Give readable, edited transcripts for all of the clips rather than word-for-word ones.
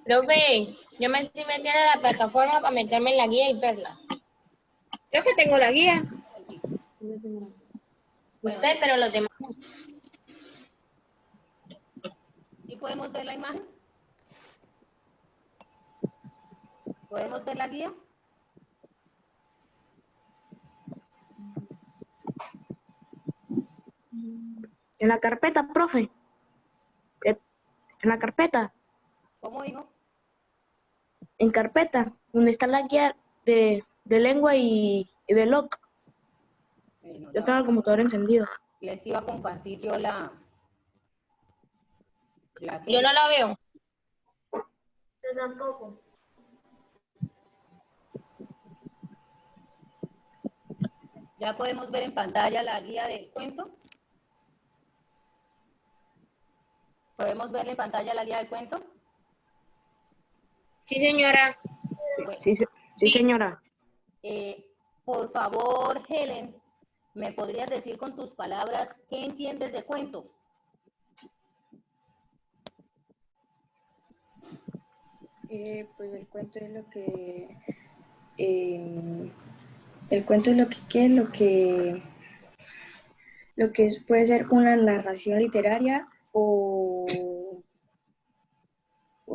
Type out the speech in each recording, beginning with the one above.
Profe, yo me estoy metiendo en la plataforma para meterme en la guía y verla. Yo que tengo la guía. Usted, pero los demás. ¿Y podemos ver la imagen? ¿Podemos ver la guía? En la carpeta, profe. En la carpeta. ¿Cómo dijo? En carpeta, donde está la guía de lengua y de LOC. Yo tengo el computador encendido. Les iba a compartir yo la Yo no la veo. Yo tampoco. ¿Ya podemos ver en pantalla la guía del cuento? ¿Podemos ver en pantalla la guía del cuento? Sí, señora. Bueno, Sí, señora. por favor, Helen, ¿me podrías decir con tus palabras qué entiendes de cuento? Pues el cuento es lo que el cuento es lo que ¿qué? Lo que puede ser una narración literaria o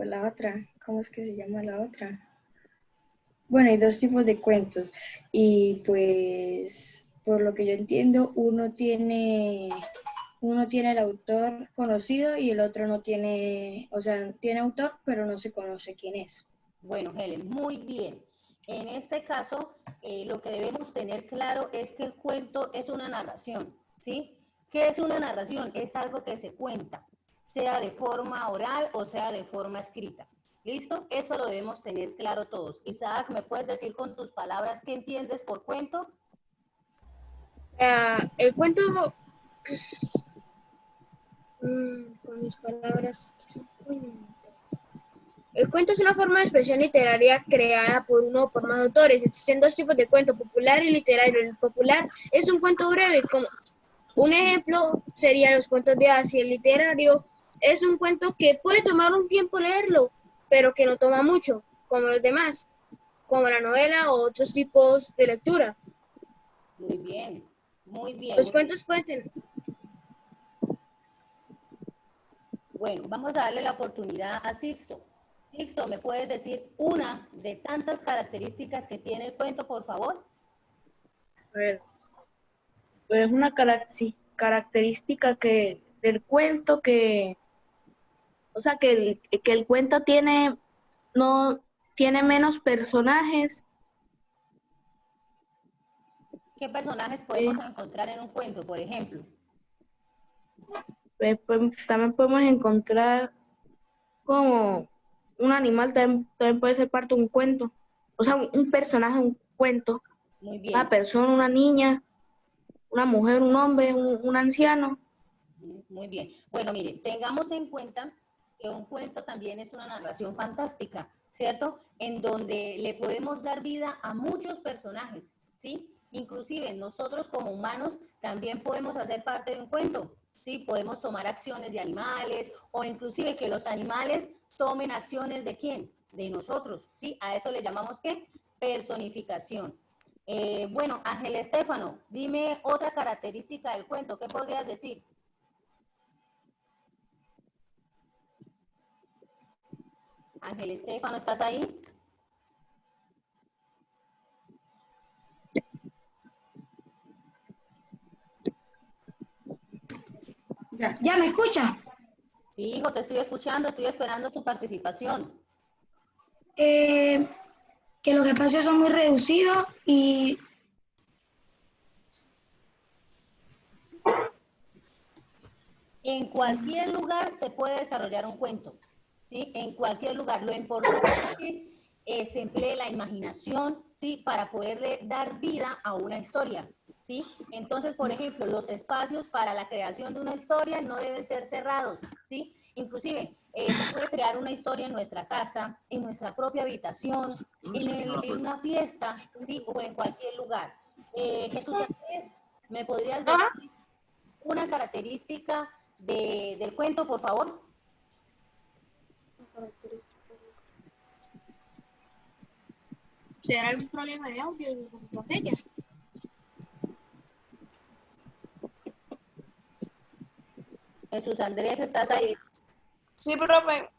la otra, ¿cómo es que se llama la otra? Bueno, hay dos tipos de cuentos y pues por lo que yo entiendo uno tiene el autor conocido y el otro no tiene, o sea, tiene autor pero no se conoce quién es. Bueno, Helen, muy bien. En este caso, lo que debemos tener claro es que el cuento es una narración, ¿sí? ¿Qué es una narración? Es algo que se cuenta, sea de forma oral o sea de forma escrita. ¿Listo? Eso lo debemos tener claro todos. Isaac, ¿me puedes decir con tus palabras qué entiendes por cuento? El cuento, con mis palabras, el cuento es una forma de expresión literaria creada por uno o por más autores. Existen dos tipos de cuento, popular y literario. El popular es un cuento breve, como un ejemplo serían los cuentos de hadas, y el literario es un cuento que puede tomar un tiempo leerlo, pero que no toma mucho, como los demás, como la novela o otros tipos de lectura. Muy bien, muy bien. Los cuentos pueden tener... Bueno, vamos a darle la oportunidad a Sixto. Sixto, ¿me puedes decir una de tantas características que tiene el cuento, por favor? A ver, pues una característica del cuento o sea, que el cuento no tiene menos personajes. ¿Qué personajes podemos encontrar en un cuento, por ejemplo? Pues, también podemos encontrar como un animal, también puede ser parte de un cuento. O sea, un personaje, un cuento. Muy bien. Una persona, una niña, una mujer, un hombre, un anciano. Muy bien. Bueno, miren, tengamos en cuenta que un cuento también es una narración fantástica, ¿cierto? En donde le podemos dar vida a muchos personajes, ¿sí? Inclusive nosotros como humanos también podemos hacer parte de un cuento, ¿sí? Podemos tomar acciones de animales o inclusive que los animales tomen acciones ¿de quién? De nosotros, ¿sí? A eso le llamamos ¿qué? Personificación. Bueno, Ángel Estéfano, dime otra característica del cuento, ¿qué podrías decir? Ángel Estéfano, ¿estás ahí? ¿Ya me escucha? Sí, hijo, te estoy escuchando, estoy esperando tu participación. Que los espacios son muy reducidos y En cualquier lugar se puede desarrollar un cuento, ¿sí? En cualquier lugar. Lo importante es que se emplee la imaginación, ¿sí? Para poderle dar vida a una historia, ¿sí? Entonces, por ejemplo, los espacios para la creación de una historia no deben ser cerrados, ¿sí? Inclusive, se puede crear una historia en nuestra casa, en nuestra propia habitación, en una fiesta, ¿sí? O en cualquier lugar. Jesús Andrés, ¿me podrías decir una una característica del cuento, por favor? ¿Será algún problema de audio en el computador de ella? Jesús Andrés, ¿estás ahí? Sí, profe.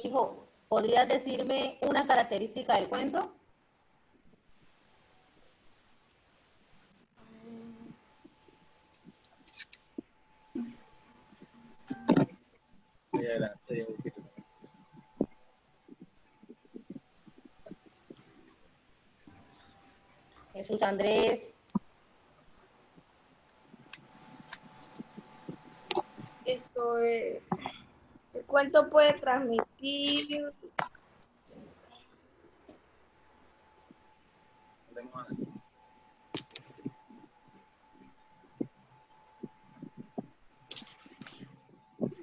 Hijo, ¿podrías decirme una característica del cuento? Jesús Andrés. El cuento puede transmitir.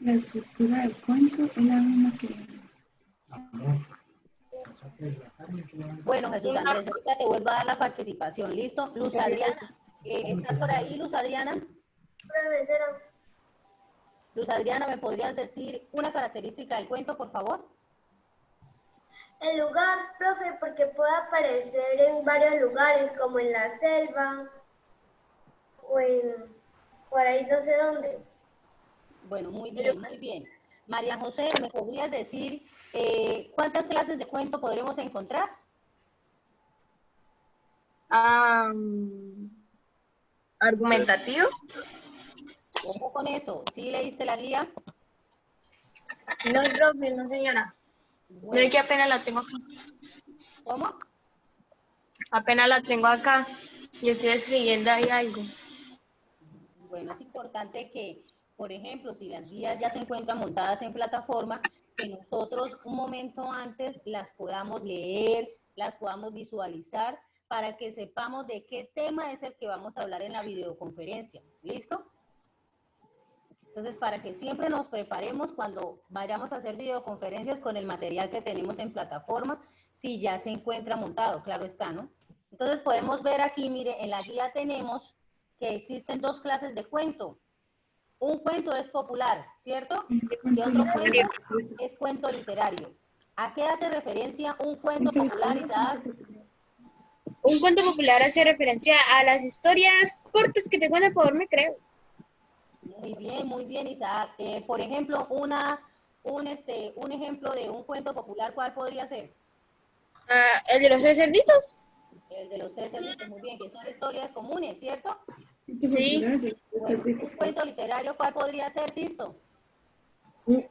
La estructura del cuento es la misma que... Bueno, Jesús Andrés, ahorita te vuelvo a dar la participación. ¿Listo? Luz Adriana, ¿estás por ahí, Luz Adriana? Luz Adriana, ¿me podrías decir una característica del cuento, por favor? El lugar, profe, porque puede aparecer en varios lugares, como en la selva o por ahí no sé dónde. Bueno, muy bien, muy bien. María José, ¿me podrías decir cuántas clases de cuento podremos encontrar? Argumentativo. ¿Cómo con eso? ¿Sí leíste la guía? No, profe, no, señora. No, Bueno, es que apenas la tengo acá. ¿cómo? Apenas la tengo acá. Y estoy escribiendo ahí algo. Bueno, es importante que, por ejemplo, si las guías ya se encuentran montadas en plataforma, que nosotros un momento antes las podamos leer, las podamos visualizar, para que sepamos de qué tema es el que vamos a hablar en la videoconferencia. ¿Listo? Entonces, para que siempre nos preparemos cuando vayamos a hacer videoconferencias con el material que tenemos en plataforma, si ya se encuentra montado, claro está, ¿no? Entonces, podemos ver aquí, mire, en la guía tenemos que existen dos clases de cuento. Un cuento es popular, ¿cierto? Y otro cuento es cuento literario. ¿A qué hace referencia un cuento popular, Isaac? Un cuento popular hace referencia a las historias cortas que te cuentan por me creo. Muy bien, Isaac. Por ejemplo, un ejemplo de un cuento popular, ¿cuál podría ser? El de los tres cerditos. El de los tres cerditos, muy bien, que son historias comunes, ¿cierto? Sí. Bueno, un cuento literario, ¿cuál podría ser, Sisto? ¿Un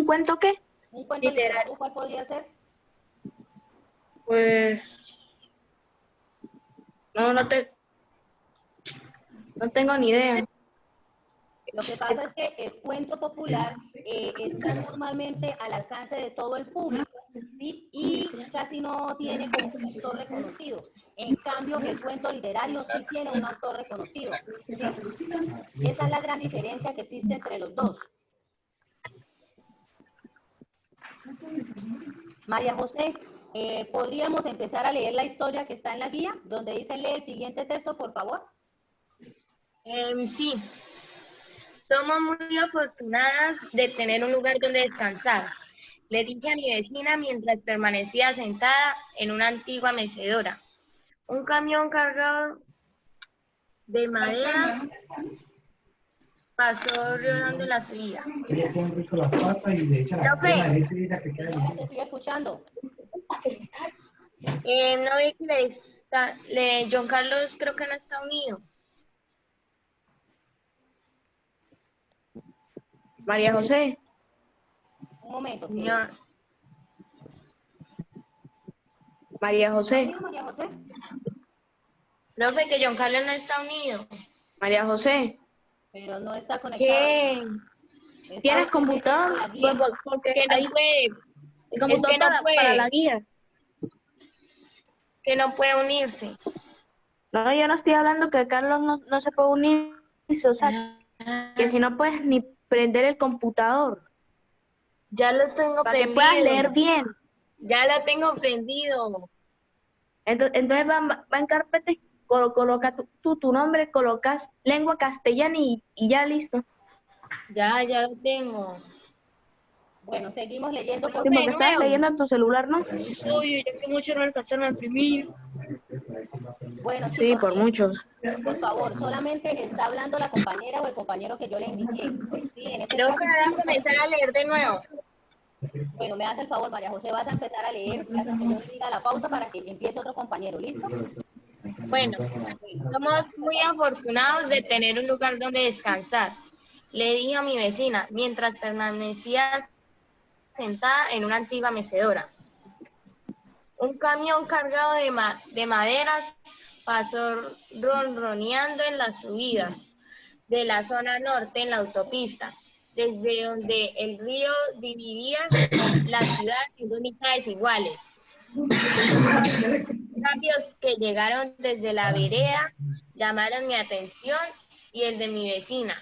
cuento qué? Un cuento literario, ¿cuál podría ser? Pues no tengo ni idea. Lo que pasa es que el cuento popular está normalmente al alcance de todo el público, ¿sí? Y casi no tiene como un autor reconocido. En cambio, el cuento literario sí tiene un autor reconocido, ¿sí? Esa es la gran diferencia que existe entre los dos. María José, ¿podríamos empezar a leer la historia que está en la guía, donde dice lee el siguiente texto, por favor? Sí. Somos muy afortunadas de tener un lugar donde descansar. Le dije a mi vecina mientras permanecía sentada en una antigua mecedora. Un camión cargado de madera pasó rodando la subida. Profe, Señora, te estoy escuchando. no vi que John Carlos creo que no está unido. María José. Un momento. Señor. María José. María José. Profe, que John Carlos no está unido. María José. Pero no está conectado. ¿Qué? ¿Tienes computador? Porque Que no ahí puede. el computador Es que no puede. para la guía. Que no puede unirse. No, yo no estoy hablando que Carlos no se puede unir, o sea, que si no puedes ni prender el computador. Ya lo tengo para prendido. Que puedas leer bien. Ya lo tengo prendido. Entonces va en carpeta coloca tu nombre, colocas lengua castellana y ya listo. Ya lo tengo. Bueno, seguimos leyendo, por Sí, porque Bueno, estabas leyendo en tu celular, ¿no? Uy, ya que muchos no alcanzaron a imprimir. Bueno, Sí, chicos, por muchos. por favor, solamente está hablando la compañera o el compañero que yo le indiqué. Sí, en este Creo caso, que voy a comenzar a leer de nuevo. bueno, me hace el favor, María José, vas a empezar a leer hasta que yo le diga la pausa para que empiece otro compañero, ¿listo? Bueno, somos muy afortunados de tener un lugar donde descansar, le dije a mi vecina mientras permanecía sentada en una antigua mecedora. Un camión cargado de maderas pasó ronroneando en las subidas de la zona norte en la autopista, desde donde el río dividía la ciudad en dos mitades iguales. Cambios que llegaron desde la vereda llamaron mi atención y el de mi vecina.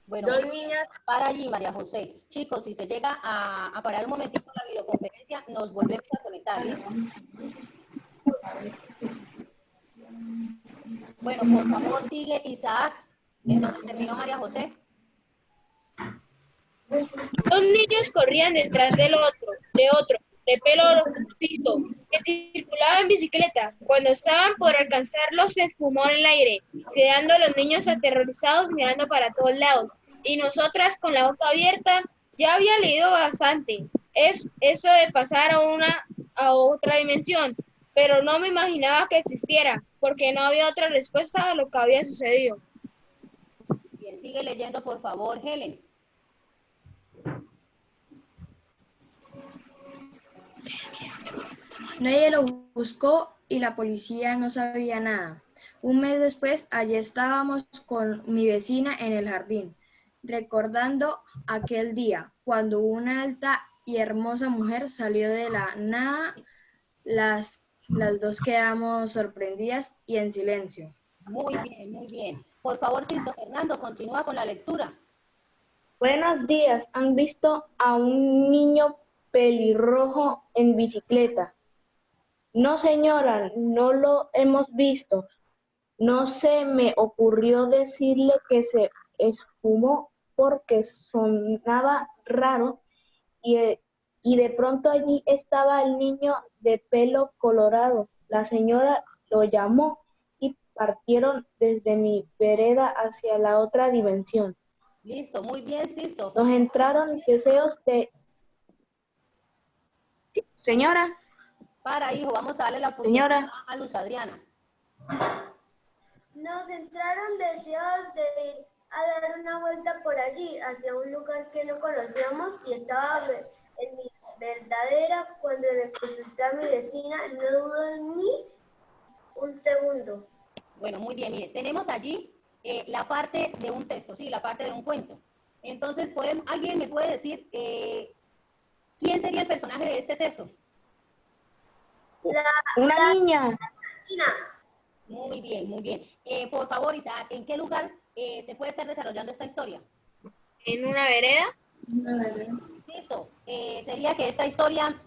Bueno, Dos muy bien. niñas. Para allí, María José. Chicos, si se llega a parar un momentito la videoconferencia, nos volvemos a conectar, ¿listo? Bueno, por favor, sigue Isaac, en donde terminó María José. Dos niños corrían detrás de otro, de pelo rojizo, que circulaba en bicicleta. Cuando estaban por alcanzarlo, se esfumó en el aire, quedando los niños aterrorizados mirando para todos lados. Y nosotras, con la boca abierta, ya había leído bastante. Es eso de pasar a otra dimensión, pero no me imaginaba que existiera, porque no había otra respuesta a lo que había sucedido. Bien, sigue leyendo, por favor, Helen. Nadie lo buscó y la policía no sabía nada. Un mes después, allí estábamos con mi vecina en el jardín, recordando aquel día, cuando una alta y hermosa mujer salió de la nada. Las dos quedamos sorprendidas y en silencio. Muy bien, muy bien. Por favor, Sisto Fernando, continúa con la lectura. Buenos días. ¿Han visto a un niño pelirrojo en bicicleta? No, señora, no lo hemos visto. No se me ocurrió decirle que se esfumó porque sonaba raro y de pronto allí estaba el niño de pelo colorado. La señora lo llamó y partieron desde mi vereda hacia la otra dimensión. Listo, muy bien, Sisto. Nos entraron deseos de... Señora, Para, hijo, vamos a darle la oportunidad señora. a Luz Adriana. Nos entraron deseos de ir a dar una vuelta por allí, hacia un lugar que no conocíamos y estaba en mi verdadera. Cuando le consulté a mi vecina, no dudó ni un segundo. Bueno, muy bien, mire, tenemos allí la parte de un texto, sí, la parte de un cuento. Entonces, ¿alguien me puede decir quién sería el personaje de este texto? Una niña. Vecina. Muy bien, muy bien. Por favor, Isaac, ¿en qué lugar se puede estar desarrollando esta historia? ¿En una vereda? Listo. Sería que esta historia,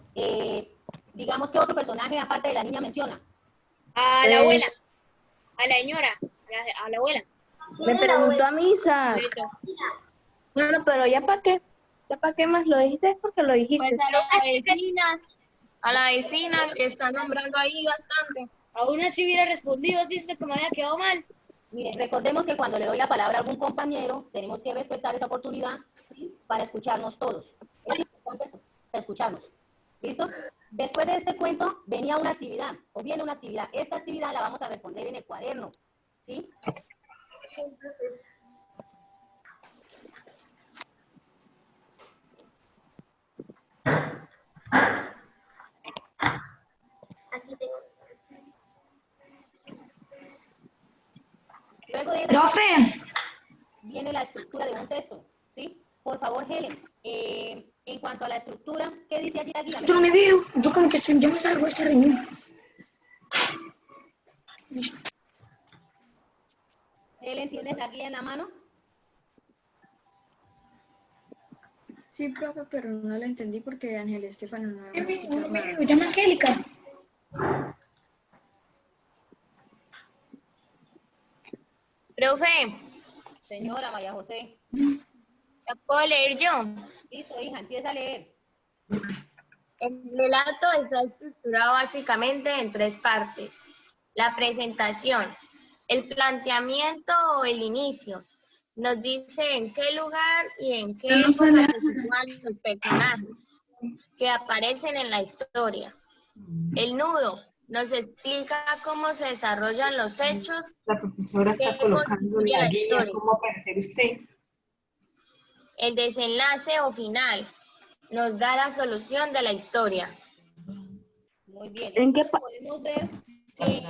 digamos que otro personaje aparte de la niña menciona. A la abuela, a la señora, a la abuela. Me preguntó a mí, Isaac. Bueno, pero ¿ya para qué? ¿Ya para qué más lo dijiste? Es porque lo dijiste. Pues a la vecina que está nombrando ahí bastante. Aún así hubiera respondido así, que me había quedado mal. Miren, recordemos que cuando le doy la palabra a algún compañero, tenemos que respetar esa oportunidad, ¿sí? Para escucharnos todos. Es importante escucharnos. ¿Listo? Después de este cuento venía una actividad, o viene una actividad. Esta actividad la vamos a responder en el cuaderno, ¿sí? Aquí tengo. Luego de ¡Profe! viene la estructura de un texto, ¿sí? Por favor, Helen, en cuanto a la estructura, ¿qué dice allí la guía? Yo no me veo. Yo como que ya me salgo de esta reunión. Helen, ¿tienes la guía en la mano? Sí, profe, pero no la entendí porque Ángel Estefano no Yo había me llamo Angélica. Profe, Señora María José. ¿la puedo leer yo? Listo, hija, empieza a leer. El relato está estructurado básicamente en 3 partes. La presentación, el planteamiento o el inicio. Nos dice en qué lugar y en qué época se sitúan los personajes que aparecen en la historia. El nudo nos explica cómo se desarrollan los hechos La profesora está que colocando constituyen la la guía. historia. ¿Cómo percibe usted? El desenlace o final nos da la solución de la historia. Muy bien. ¿En qué Entonces podemos ver que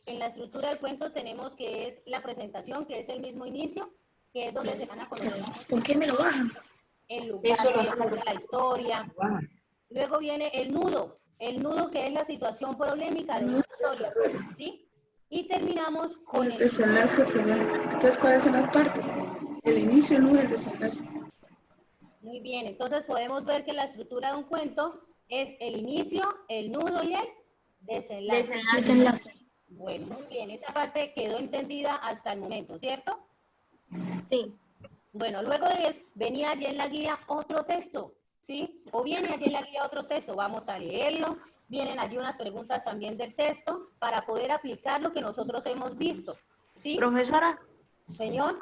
en la estructura del cuento tenemos que es la presentación, que es el mismo inicio, que es donde se van a conocer ¿Por qué me lo bajan? el lugar Eso lo de hace la historia. Luego viene el nudo que es la situación problemática de una historia, ¿sí? Y terminamos con el Desenlace final. Entonces, ¿cuáles son las partes? El inicio, el nudo y el desenlace. Muy bien, entonces podemos ver que la estructura de un cuento es el inicio, el nudo y el desenlace. Desenlace. Bueno, muy bien, esa parte quedó entendida hasta el momento, ¿cierto? Sí. Bueno, luego de eso, venía allí en la guía otro texto, ¿sí? O viene allí en la guía otro texto, vamos a leerlo. Vienen allí unas preguntas también del texto para poder aplicar lo que nosotros hemos visto, ¿sí? profesora? Señor,